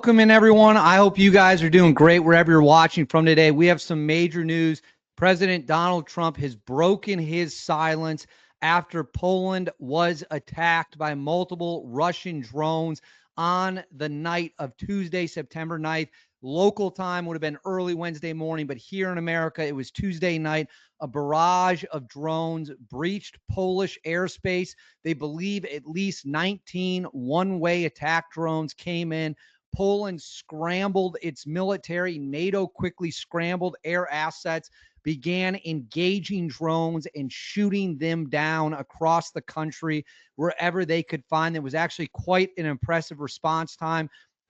Welcome in, everyone. I hope you guys are doing great wherever you're watching from today. We have some major news. President Donald Trump has broken his silence after Poland was attacked by multiple Russian drones on the night of Tuesday, September 9th. Local time would have been early Wednesday morning, but here in America, it was Tuesday night. A barrage of drones breached Polish airspace. They believe at least 19 one-way attack drones came in. Poland scrambled its military. NATO quickly scrambled air assets, began engaging drones and shooting them down across the country wherever they could find them. It was actually quite an impressive response time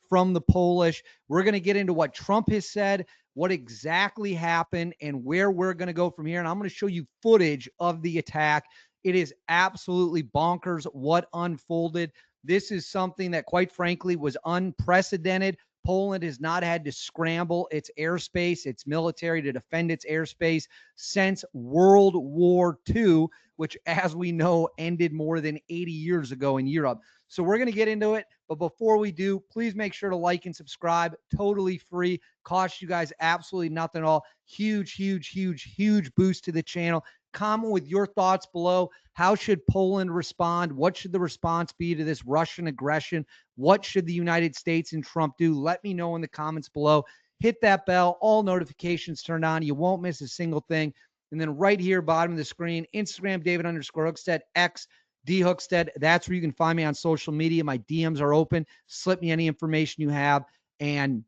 from the Polish. We're going to get into what Trump has said, what exactly happened, and where we're going to go from here. And I'm going to show you footage of the attack. It is absolutely bonkers what unfolded. This is something that, quite frankly, was unprecedented. Poland has not had to scramble its airspace, its military to defend its airspace since World War II, which, as we know, ended more than 80 years ago in Europe. So we're going to get into it. But before we do, please make sure to like and subscribe. Totally free. Costs you guys absolutely nothing at all. Huge, huge, huge, huge boost to the channel. Comment with your thoughts below. How should Poland respond? What should the response be to this Russian aggression? What should the United States and Trump do? Let me know in the comments below. Hit that bell. All notifications turned on. You won't miss a single thing. And then right here, bottom of the screen, Instagram, David_Hookstead, X, D Hookstead. That's where you can find me on social media. My DMs are open. Slip me any information you have, and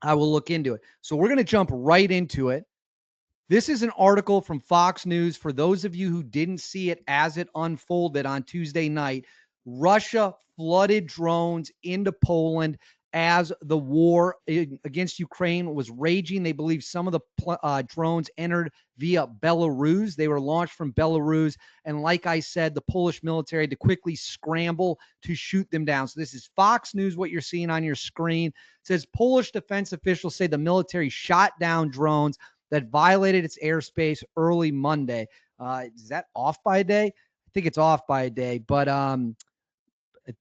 I will look into it. So we're going to jump right into it. This is an article from Fox News. For those of you who didn't see it as it unfolded on Tuesday night, Russia flooded drones into Poland as the war against Ukraine was raging. They believe some of the drones entered via Belarus. They were launched from Belarus. And like I said, the Polish military had to quickly scramble to shoot them down. So this is Fox News, what you're seeing on your screen. It says Polish defense officials say the military shot down drones that violated its airspace early Monday. Is that off by a day? I think it's off by a day, but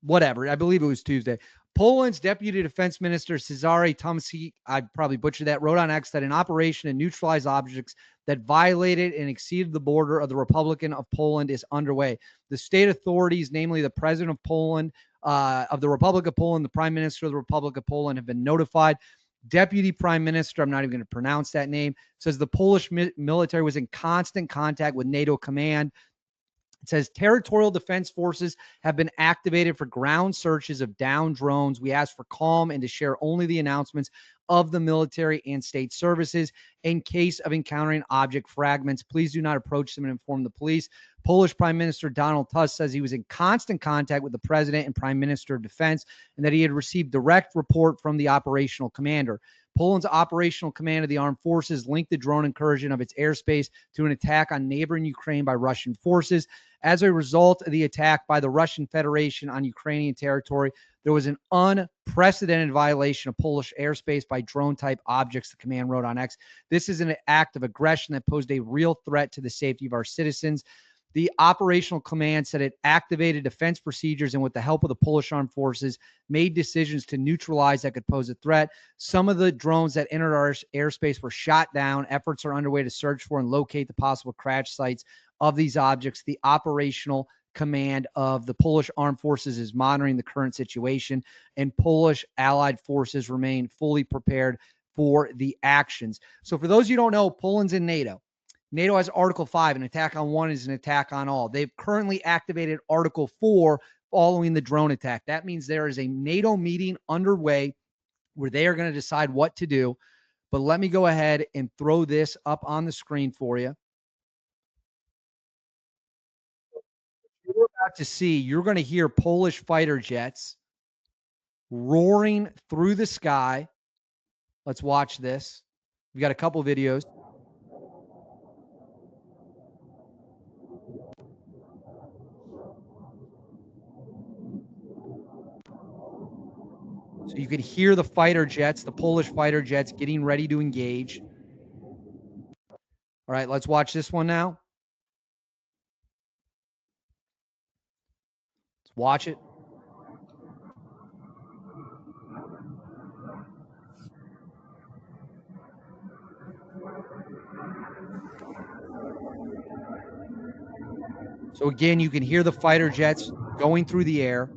whatever. I believe it was Tuesday. Poland's Deputy Defense Minister Cezary Tomski, I probably butchered that, wrote on X that an operation to neutralize objects that violated and exceeded the border of the Republic of Poland is underway. The state authorities, namely the President of Poland, of the Republic of Poland, the Prime Minister of the Republic of Poland, have been notified. Deputy Prime Minister, I'm not even going to pronounce that name, says the Polish military was in constant contact with NATO command. It says territorial defense forces have been activated for ground searches of downed drones. We ask for calm and to share only the announcements of the military and state services. In case of encountering object fragments, please do not approach them and inform the police. Polish Prime Minister Donald Tusk says he was in constant contact with the President and Prime Minister of Defense and that he had received direct report from the operational commander. Poland's operational command of the armed forces linked the drone incursion of its airspace to an attack on neighboring Ukraine by Russian forces. As a result of the attack by the Russian Federation on Ukrainian territory, there was an unprecedented violation of Polish airspace by drone-type objects, the command wrote on X. This is an act of aggression that posed a real threat to the safety of our citizens. The operational command said it activated defense procedures and with the help of the Polish armed forces, made decisions to neutralize that could pose a threat. Some of the drones that entered our airspace were shot down. Efforts are underway to search for and locate the possible crash sites of these objects. The operational command of the Polish armed forces is monitoring the current situation, and Polish allied forces remain fully prepared for the actions. So for those of you who don't know, Poland's in NATO. NATO has Article 5. An attack on one is an attack on all. They've currently activated Article 4 following the drone attack. That means there is a NATO meeting underway where they are going to decide what to do. But let me go ahead and throw this up on the screen for you. You're about to see, you're going to hear Polish fighter jets roaring through the sky. Let's watch this. We've got a couple videos. So you could hear the fighter jets, the Polish fighter jets, getting ready to engage. All right, let's watch this one now. Let's watch it. So again, you can hear the fighter jets going through the air.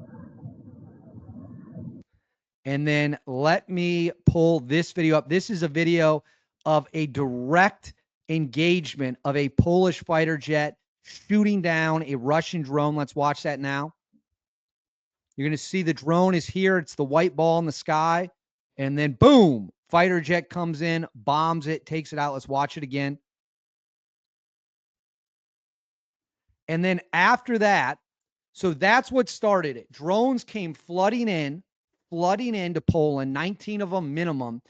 And then let me pull this video up. This is a video of a direct engagement of a Polish fighter jet shooting down a Russian drone. Let's watch that now. You're going to see the drone is here. It's the white ball in the sky. And then boom, fighter jet comes in, bombs it, takes it out. Let's watch it again. And then after that, so that's what started it. Drones came flooding into Poland, 19 of them minimum,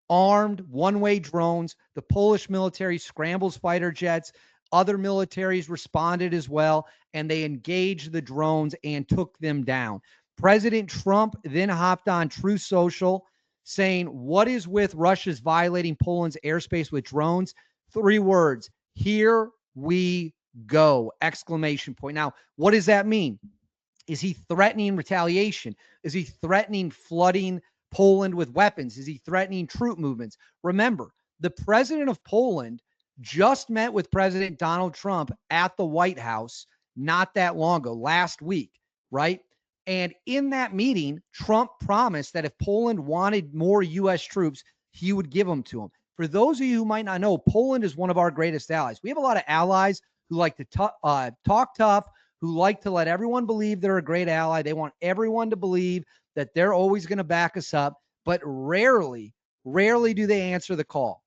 armed one-way drones. The Polish military scrambles fighter jets. Other militaries responded as well, and they engaged the drones and took them down. President Trump then hopped on Truth Social saying, "What is with Russia's violating Poland's airspace with drones?" 3 words, "Here we go!" Exclamation point. Now, what does that mean? Is he threatening retaliation? Is he threatening flooding Poland with weapons? Is he threatening troop movements? Remember, the president of Poland just met with President Donald Trump at the White House not that long ago, last week, right? And in that meeting, Trump promised that if Poland wanted more U.S. troops, he would give them to them. For those of you who might not know, Poland is one of our greatest allies. We have a lot of allies who like to talk tough, who like to let everyone believe they're a great ally. They want everyone to believe that they're always going to back us up, but rarely do they answer the call.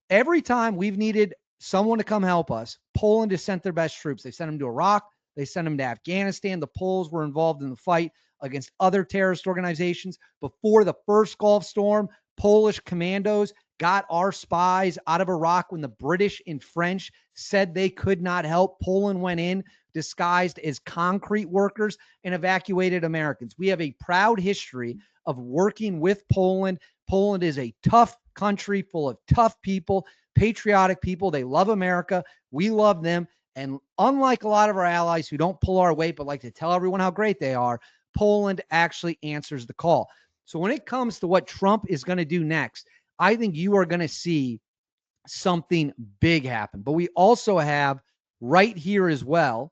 Every time we've needed someone to come help us, Poland has sent their best troops. They sent them to Iraq. They sent them to Afghanistan. The Poles were involved in the fight against other terrorist organizations. Before the first Gulf storm, Polish commandos got our spies out of Iraq when the British and French said they could not help. Poland went in disguised as concrete workers and evacuated Americans. We have a proud history of working with Poland. Poland is a tough country full of tough people, patriotic people. They love America. We love them. And unlike a lot of our allies who don't pull our weight but like to tell everyone how great they are, Poland actually answers the call. So when it comes to what Trump is going to do next, I think you are going to see something big happen. But we also have right here as well.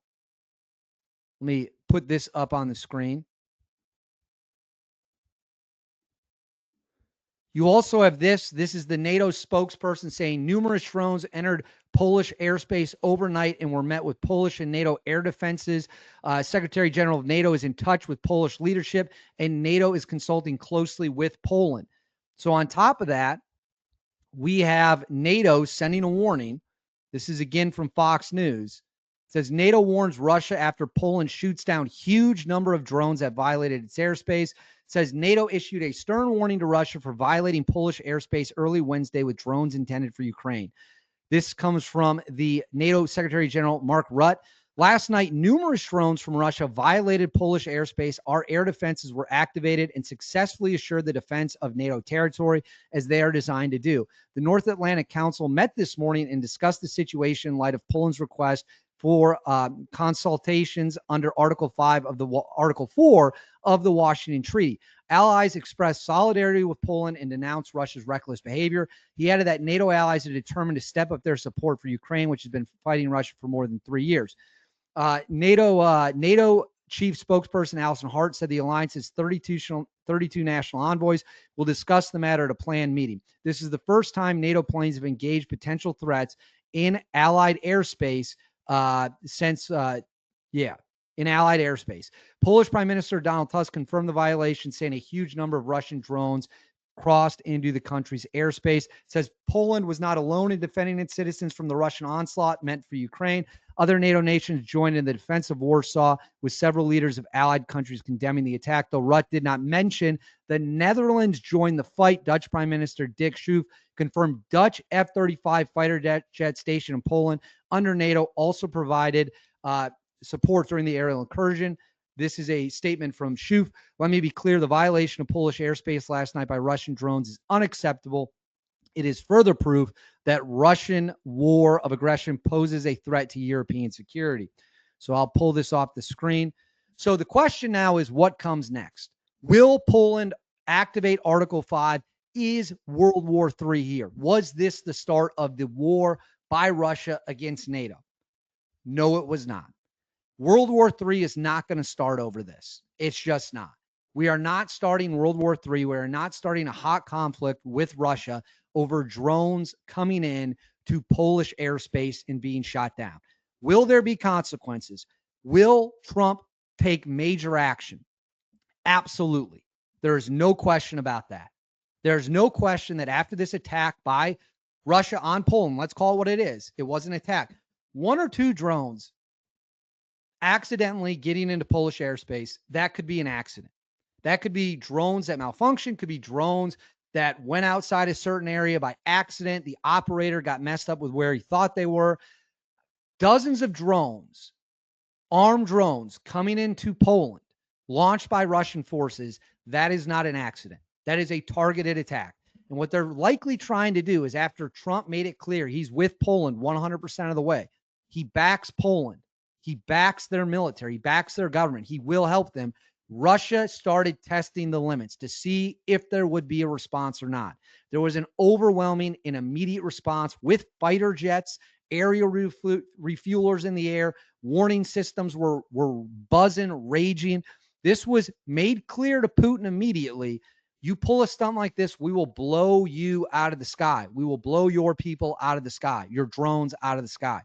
Let me put this up on the screen. You also have this. This is the NATO spokesperson saying numerous drones entered Polish airspace overnight and were met with Polish and NATO air defenses. Secretary General of NATO is in touch with Polish leadership, and NATO is consulting closely with Poland. So on top of that, we have NATO sending a warning. This is again from Fox News. It says NATO warns Russia after Poland shoots down huge number of drones that violated its airspace. It says NATO issued a stern warning to Russia for violating Polish airspace early Wednesday with drones intended for Ukraine. This comes from the NATO Secretary General Mark Rutte. Last night, numerous drones from Russia violated Polish airspace. Our air defenses were activated and successfully assured the defense of NATO territory as they are designed to do. The North Atlantic Council met this morning and discussed the situation in light of Poland's request for consultations under Article 4 of the Washington Treaty. Allies expressed solidarity with Poland and denounced Russia's reckless behavior. He added that NATO allies are determined to step up their support for Ukraine, which has been fighting Russia for more than 3 years. NATO chief spokesperson Allison Hart said the alliance's 32 national envoys will discuss the matter at a planned meeting. This is the first time NATO planes have engaged potential threats in Allied airspace in Allied airspace. Polish Prime Minister Donald Tusk confirmed the violation, saying a huge number of Russian drones crossed into the country's airspace. Says Poland was not alone in defending its citizens from the Russian onslaught meant for Ukraine. Other NATO nations joined in the defense of Warsaw, with several leaders of allied countries condemning the attack, though Rutte did not mention the Netherlands joined the fight. Dutch Prime Minister Dick Schoof confirmed Dutch F-35 fighter jet station in Poland under NATO also provided support during the aerial incursion. This is a statement from Schoof. Let me be clear. The violation of Polish airspace last night by Russian drones is unacceptable. It is further proof that Russian war of aggression poses a threat to European security. So I'll pull this off the screen. So the question now is what comes next? Will Poland activate Article 5? Is World War III here? Was this the start of the war by Russia against NATO? No, it was not. World War III is not going to start over this. It's just not. We are not starting World War III. We are not starting a hot conflict with Russia over drones coming in to Polish airspace and being shot down. Will there be consequences? Will Trump take major action? Absolutely. There is no question about that. There's no question that after this attack by Russia on Poland, let's call it what it is, it was an attack. One or two drones accidentally getting into Polish airspace, that could be an accident. That could be drones that malfunction, could be drones that went outside a certain area by accident. The operator got messed up with where he thought they were. Dozens of drones, armed drones coming into Poland, launched by Russian forces, that is not an accident. That is a targeted attack. And what they're likely trying to do is, after Trump made it clear he's with Poland 100% of the way, he backs Poland. He backs their military. He backs their government. He will help them. Russia started testing the limits to see if there would be a response or not. There was an overwhelming and immediate response with fighter jets, aerial refuelers in the air. Warning systems were buzzing, raging. This was made clear to Putin immediately. You pull a stunt like this, we will blow you out of the sky. We will blow your people out of the sky, your drones out of the sky.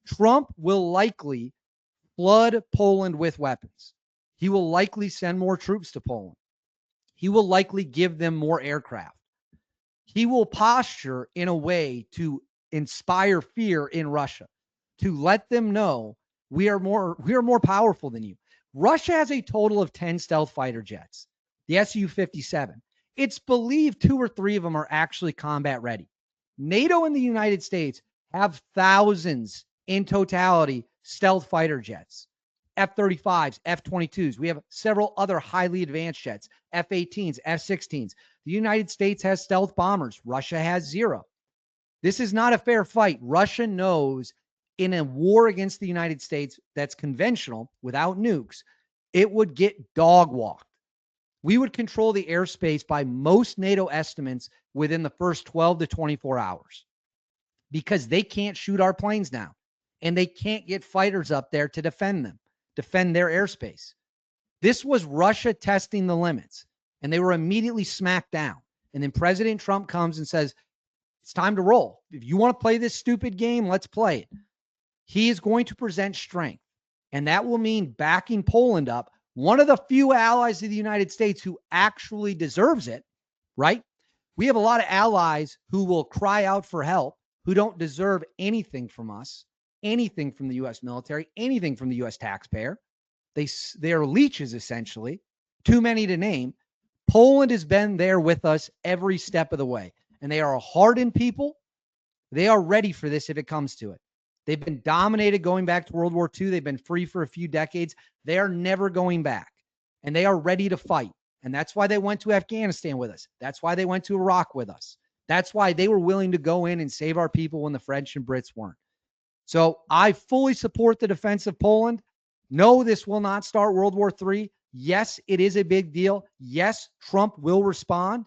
Trump will likely flood Poland with weapons. He will likely send more troops to Poland. He will likely give them more aircraft. He will posture in a way to inspire fear in Russia, to let them know we are more powerful than you. Russia has a total of 10 stealth fighter jets, the Su-57. It's believed 2 or 3 of them are actually combat ready. NATO and the United States have thousands in totality stealth fighter jets, F-35s, F-22s. We have several other highly advanced jets, F-18s, F-16s. The United States has stealth bombers. Russia has 0. This is not a fair fight. Russia knows in a war against the United States that's conventional, without nukes, it would get dog walked. We would control the airspace by most NATO estimates within the first 12 to 24 hours because they can't shoot our planes now, and they can't get fighters up there to defend them, defend their airspace. This was Russia testing the limits, and they were immediately smacked down. And then President Trump comes and says, it's time to roll. If you want to play this stupid game, let's play it. He is going to present strength, and that will mean backing Poland up, one of the few allies of the United States who actually deserves it, right? We have a lot of allies who will cry out for help, who don't deserve anything from us, anything from the U.S. military, anything from the U.S. taxpayer. They are leeches, essentially, too many to name. Poland has been there with us every step of the way, and they are a hardened people. They are ready for this if it comes to it. They've been dominated going back to World War II. They've been free for a few decades. They are never going back, and they are ready to fight. And that's why they went to Afghanistan with us. That's why they went to Iraq with us. That's why they were willing to go in and save our people when the French and Brits weren't. So I fully support the defense of Poland. No, this will not start World War III. Yes, it is a big deal. Yes, Trump will respond,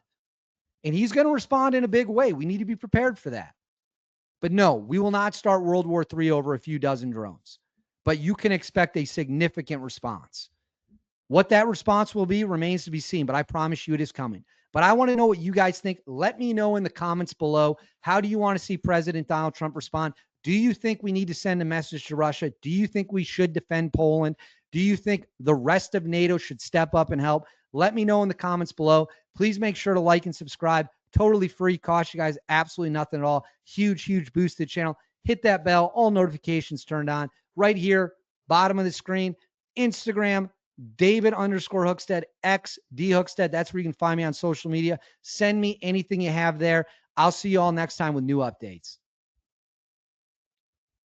and he's going to respond in a big way. We need to be prepared for that. But no, we will not start World War III over a few dozen drones. But you can expect a significant response. What that response will be remains to be seen, but I promise you it is coming. But I want to know what you guys think. Let me know in the comments below. How do you want to see President Donald Trump respond? Do you think we need to send a message to Russia? Do you think we should defend Poland? Do you think the rest of NATO should step up and help? Let me know in the comments below. Please make sure to like and subscribe. Totally free. Cost you guys absolutely nothing at all. Huge, huge boost to the channel. Hit that bell. All notifications turned on. Right here, bottom of the screen. Instagram, David_Hookstead, XDHookstead. That's where you can find me on social media. Send me anything you have there. I'll see you all next time with new updates.